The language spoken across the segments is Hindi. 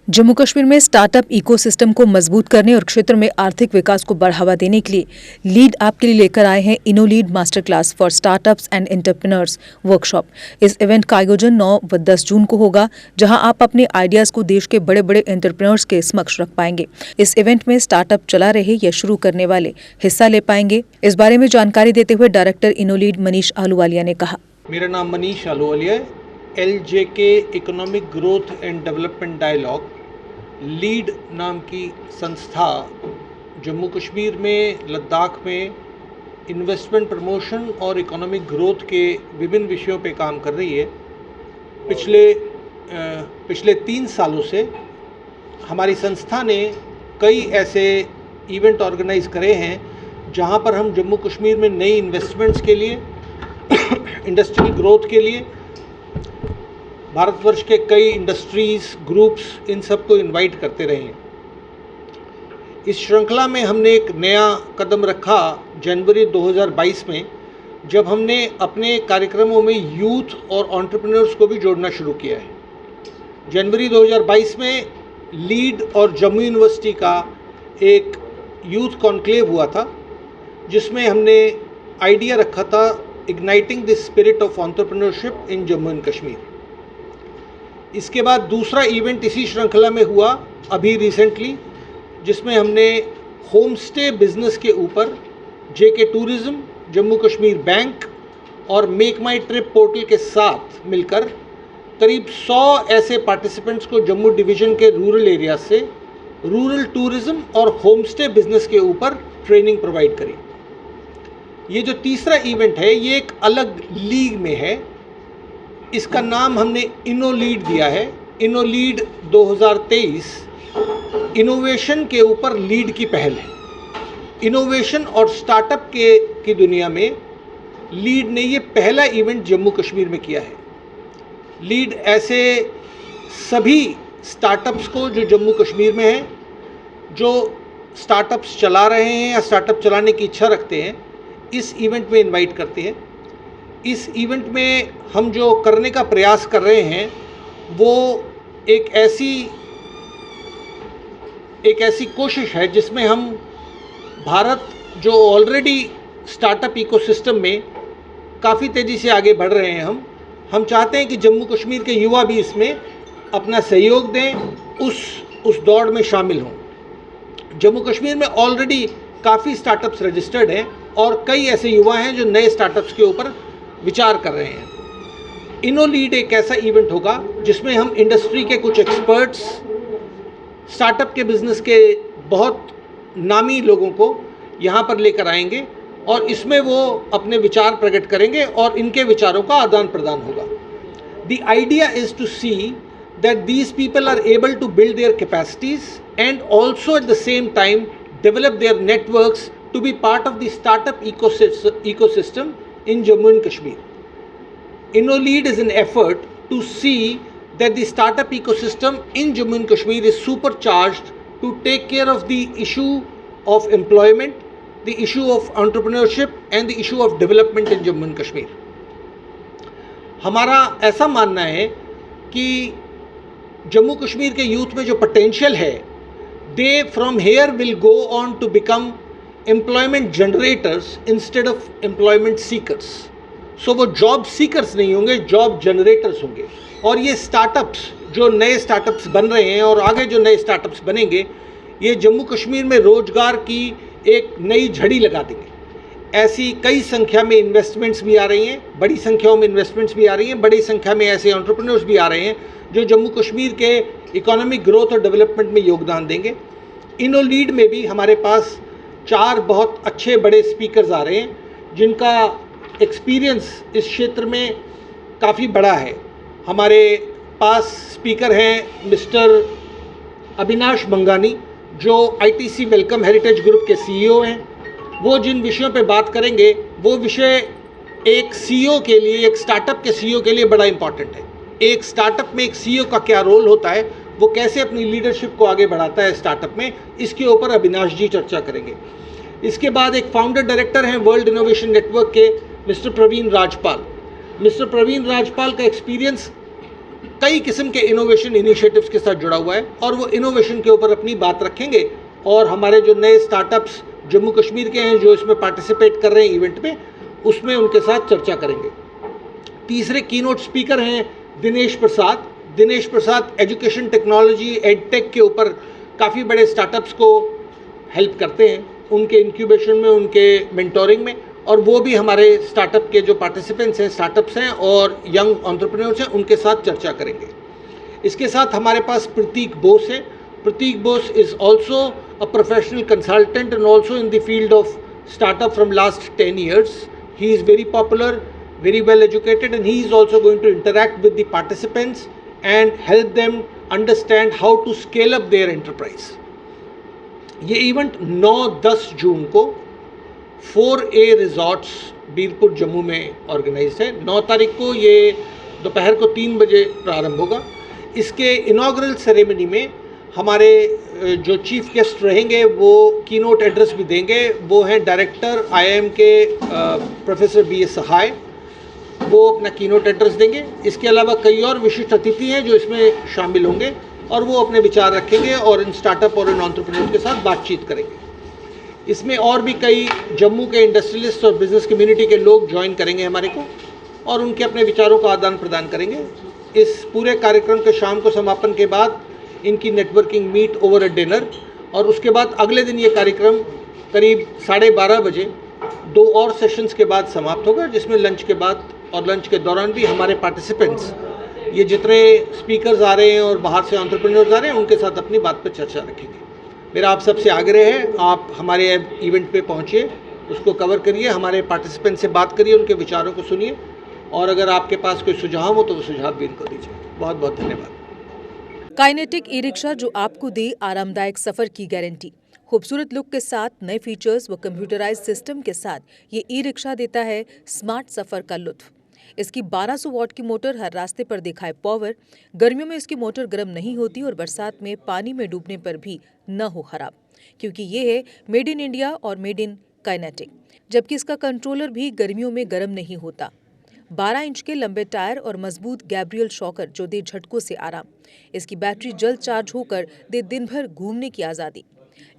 जम्मू कश्मीर में स्टार्टअप इकोसिस्टम को मजबूत करने और क्षेत्र में आर्थिक विकास को बढ़ावा देने के लिए लीड ऐप के लिए लेकर आए हैं Innolead master class for startups and entrepreneurs workshop. इस इवेंट का आयोजन 9 व 10 जून को होगा, जहां आप अपने आइडियाज को देश के बड़े बड़े एंटरप्रेन्योर्स के समक्ष रख पाएंगे। इस इवेंट में स्टार्टअप चला रहे या शुरू करने वाले हिस्सा ले पाएंगे। इस बारे में जानकारी देते हुए डायरेक्टर इनोलीड मनीष आलूवालिया ने कहा, मेरा नाम मनीष आलूवालिया है। LJK economic growth and development dialogue lead नाम की संस्था जम्मू कश्मीर में, लद्दाख में इन्वेस्टमेंट प्रमोशन और इकोनॉमिक ग्रोथ के विभिन्न विषयों पे काम कर रही है। पिछले 3 सालों से हमारी संस्था ने कई ऐसे इवेंट ऑर्गेनाइज करे हैं जहां पर हम जम्मू कश्मीर में नई इन्वेस्टमेंट्स के लिए इंडस्ट्रियल ग्रोथ के लिए भारतवर्ष के कई इंडस्ट्रीज़, ग्रुप्स, इन सबको इनवाइट करते रहे हैं। इस श्रृंखला में हमने एक नया कदम रखा जनवरी 2022 में, जब हमने अपने कार्यक्रमों में यूथ और एंटरप्रेन्योर्स को भी जोड़ना शुरू किया है। जनवरी 2022 में लीड और जम्मू यूनिवर्सिटी का एक यूथ कॉन्क्लेव हुआ था, जिसमें हमने आइडिया रखा था igniting the spirit of entrepreneurship in Jammu and Kashmir. इसके बाद दूसरा इवेंट इसी श्रृंखला में हुआ अभी रिसेंटली, जिसमें हमने होम स्टे बिजनेस के ऊपर JK tourism, Jammu Kashmir bank और मेक माई ट्रिप पोर्टल के साथ मिलकर करीब 100 ऐसे पार्टिसिपेंट्स को जम्मू डिवीज़न के रूरल एरिया से रूरल टूरिज्म और होम स्टे बिजनेस के ऊपर ट्रेनिंग प्रोवाइड करी। ये जो तीसरा इवेंट है, ये एक अलग लीग में है। इसका नाम हमने इनोलीड दिया है। इनोलीड 2023 इनोवेशन के ऊपर लीड की पहल है। इनोवेशन और स्टार्टअप की दुनिया में लीड ने ये पहला इवेंट जम्मू कश्मीर में किया है। लीड ऐसे सभी स्टार्टअप्स को जो जम्मू कश्मीर में हैं, जो स्टार्टअप्स चला रहे हैं या स्टार्टअप चलाने की इच्छा रखते हैं, इस इवेंट में इनवाइट करते हैं। इस इवेंट में हम जो करने का प्रयास कर रहे हैं वो एक ऐसी कोशिश है जिसमें हम भारत, जो ऑलरेडी स्टार्टअप इकोसिस्टम में काफ़ी तेज़ी से आगे बढ़ रहे हैं, हम चाहते हैं कि जम्मू कश्मीर के युवा भी इसमें अपना सहयोग दें, उस दौड़ में शामिल हों। जम्मू कश्मीर में ऑलरेडी काफ़ी स्टार्टअप्स रजिस्टर्ड हैं और कई ऐसे युवा हैं जो नए स्टार्टअप्स के ऊपर विचार कर रहे हैं। इनोलीड एक ऐसा इवेंट होगा जिसमें हम इंडस्ट्री के कुछ एक्सपर्ट्स, स्टार्टअप के बिजनेस के बहुत नामी लोगों को यहाँ पर लेकर आएंगे और इसमें वो अपने विचार प्रकट करेंगे और इनके विचारों का आदान प्रदान होगा। The idea is to see that these people are able to build their capacities and also at the same time develop their networks to be part of the startup ecosystem in Jammu and Kashmir. InnoLead is an effort to see that the startup ecosystem in Jammu and Kashmir is supercharged to take care of the issue of employment, the issue of entrepreneurship and the issue of development in Jammu and Kashmir. हमारा ऐसा मानना है कि जम्मू कश्मीर के यूथ में जो पोटेंशियल है, they from here will go on to become employment generators instead of employment seekers. So वो job seekers नहीं होंगे, job generators होंगे। और ये स्टार्टअप्स, जो नए स्टार्टअप्स बन रहे हैं और आगे जो नए स्टार्टअप्स बनेंगे, ये जम्मू कश्मीर में रोजगार की एक नई झड़ी लगा देंगे। ऐसी कई संख्या में इन्वेस्टमेंट्स भी आ रही हैं, बड़ी संख्याओं में इन्वेस्टमेंट्स भी आ रही हैं, बड़ी संख्या में ऐसे एंटरप्रेन्योर्स भी आ रहे हैं जो जम्मू कश्मीर के इकोनॉमिक ग्रोथ और डेवलपमेंट में योगदान देंगे। इनोलीड में भी हमारे पास 4 बहुत अच्छे बड़े स्पीकर्स आ रहे हैं जिनका एक्सपीरियंस इस क्षेत्र में काफ़ी बड़ा है। हमारे पास स्पीकर हैं मिस्टर अविनाश मंगानी, जो ITC वेलकम हेरिटेज ग्रुप के CEO हैं। वो जिन विषयों पे बात करेंगे, वो विषय एक CEO के लिए, एक स्टार्टअप के CEO के लिए बड़ा इम्पॉर्टेंट है। एक स्टार्टअप में एक CEO का क्या रोल होता है, वो कैसे अपनी लीडरशिप को आगे बढ़ाता है स्टार्टअप में, इसके ऊपर अविनाश जी चर्चा करेंगे। इसके बाद एक फाउंडर डायरेक्टर हैं वर्ल्ड इनोवेशन नेटवर्क के मिस्टर प्रवीण राजपाल। मिस्टर प्रवीण राजपाल का एक्सपीरियंस कई किस्म के इनोवेशन इनिशिएटिव्स के साथ जुड़ा हुआ है और वो इनोवेशन के ऊपर अपनी बात रखेंगे और हमारे जो नए स्टार्टअप्स जम्मू कश्मीर के हैं जो इसमें पार्टिसिपेट कर रहे हैं इवेंट में, उसमें उनके साथ चर्चा करेंगे। तीसरे कीनोट स्पीकर हैं Dinesh Prasad. Dinesh Prasad education technology edtech के ऊपर काफ़ी बड़े स्टार्टअप्स को हेल्प करते हैं, उनके इंक्यूबेशन में, उनके मेंटोरिंग में, और वो भी हमारे स्टार्टअप के जो पार्टिसिपेंट्स हैं, स्टार्टअप्स हैं और यंग एंटरप्रेन्योर्स हैं, उनके साथ चर्चा करेंगे। इसके साथ हमारे पास प्रतीक बोस है। Prateek Bose is also a professional consultant and also in the field of startup from last 10 years. He is very popular, very well educated, and he is also going to interact with the participants and help them understand how to scale up their enterprise. ये इवेंट 9-10 जून को 4A रिजॉर्ट्स बीरपुर जम्मू में ऑर्गेनाइज है। 9 तारीख को ये दोपहर को 3 बजे प्रारंभ होगा। इसके इनॉग्रल सेरेमनी में हमारे जो चीफ गेस्ट रहेंगे वो कीनोट एड्रेस भी देंगे। वो हैं डायरेक्टर IIM के प्रोफेसर BS सहाय, वो अपना कीनोट एड्रेस देंगे। इसके अलावा कई और विशिष्ट अतिथि हैं जो इसमें शामिल होंगे और वो अपने विचार रखेंगे और इन स्टार्टअप और इन एंटरप्रेन्योर्स के साथ बातचीत करेंगे। इसमें और भी कई जम्मू के इंडस्ट्रियलिस्ट और बिजनेस कम्युनिटी के लोग ज्वाइन करेंगे हमारे को और उनके अपने विचारों का आदान प्रदान करेंगे। इस पूरे कार्यक्रम के शाम को समापन के बाद इनकी networking meet over a dinner, और उसके बाद अगले दिन ये कार्यक्रम करीब 12:30 बजे 2 और सेशंस के बाद समाप्त होगा, जिसमें लंच के बाद और लंच के दौरान भी हमारे पार्टिसिपेंट्स, ये जितने स्पीकर्स आ रहे हैं और बाहर से एंटरप्रेन्योर्स आ रहे हैं, उनके साथ अपनी बात पर चर्चा रखेंगे। मेरा आप सबसे आग्रह है, आप हमारे इवेंट पे पहुँचिए, उसको कवर करिए, हमारे पार्टिसिपेंट से बात करिए, उनके विचारों को सुनिए, और अगर आपके पास कोई सुझाव हो तो वो सुझाव भी इनको दीजिए। बहुत बहुत धन्यवाद। काइनेटिक ई रिक्शा जो आपको दे आरामदायक सफर की गारंटी। खूबसूरत लुक के साथ, नए फीचर्स व कंप्यूटराइज्ड सिस्टम के साथ ये ई रिक्शा देता है स्मार्ट सफर का लुत्फ। इसकी 1200 वॉट की मोटर हर रास्ते पर दिखाए पावर। गर्मियों में इसकी मोटर गर्म नहीं होती और बरसात में पानी में डूबने पर भी न हो खराब, क्योंकि ये है मेड इन इंडिया और मेड इन काइनेटिक। जबकि इसका कंट्रोलर भी गर्मियों में गर्म नहीं होता। 12 इंच के लंबे टायर और मजबूत गैब्रियल शॉकर जो दे झटकों से आराम। इसकी बैटरी जल्द चार्ज होकर दे दिन भर घूमने की आज़ादी।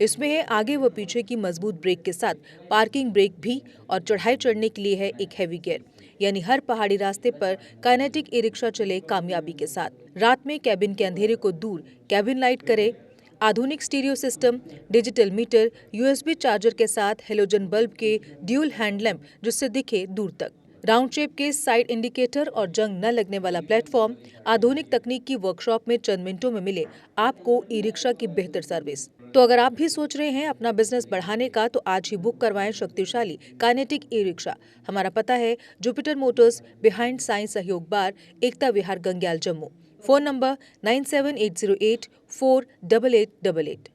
इसमें है आगे व पीछे की मजबूत ब्रेक के साथ पार्किंग ब्रेक भी, और चढ़ाई चढ़ने के लिए है एक हैवी गियर, यानी हर पहाड़ी रास्ते पर काइनेटिक ई रिक्शा चले कामयाबी के साथ। रात में कैबिन के अंधेरे को दूर कैबिन लाइट करे। आधुनिक stereo system, digital meter, USB charger के साथ हेलोजन बल्ब के ड्यूल हैंड लैम्प जिससे दिखे दूर तक, राउंड शेप के साइड इंडिकेटर और जंग न लगने वाला प्लेटफॉर्म। आधुनिक तकनीक की वर्कशॉप में चंद मिनटों में मिले आपको ई रिक्शा की बेहतर सर्विस। तो अगर आप भी सोच रहे हैं अपना बिजनेस बढ़ाने का, तो आज ही बुक करवाएं शक्तिशाली काइनेटिक ई रिक्शा। हमारा पता है जुपिटर मोटर्स, बिहाइंड साइंस सहयोग bar, Ekta Vihar, Gangyal, Jammu. Phone number 9780848888।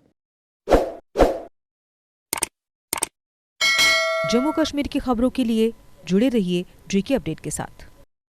Jammu Kashmir की खबरों के लिए जुड़े रहिए JK अपडेट के साथ।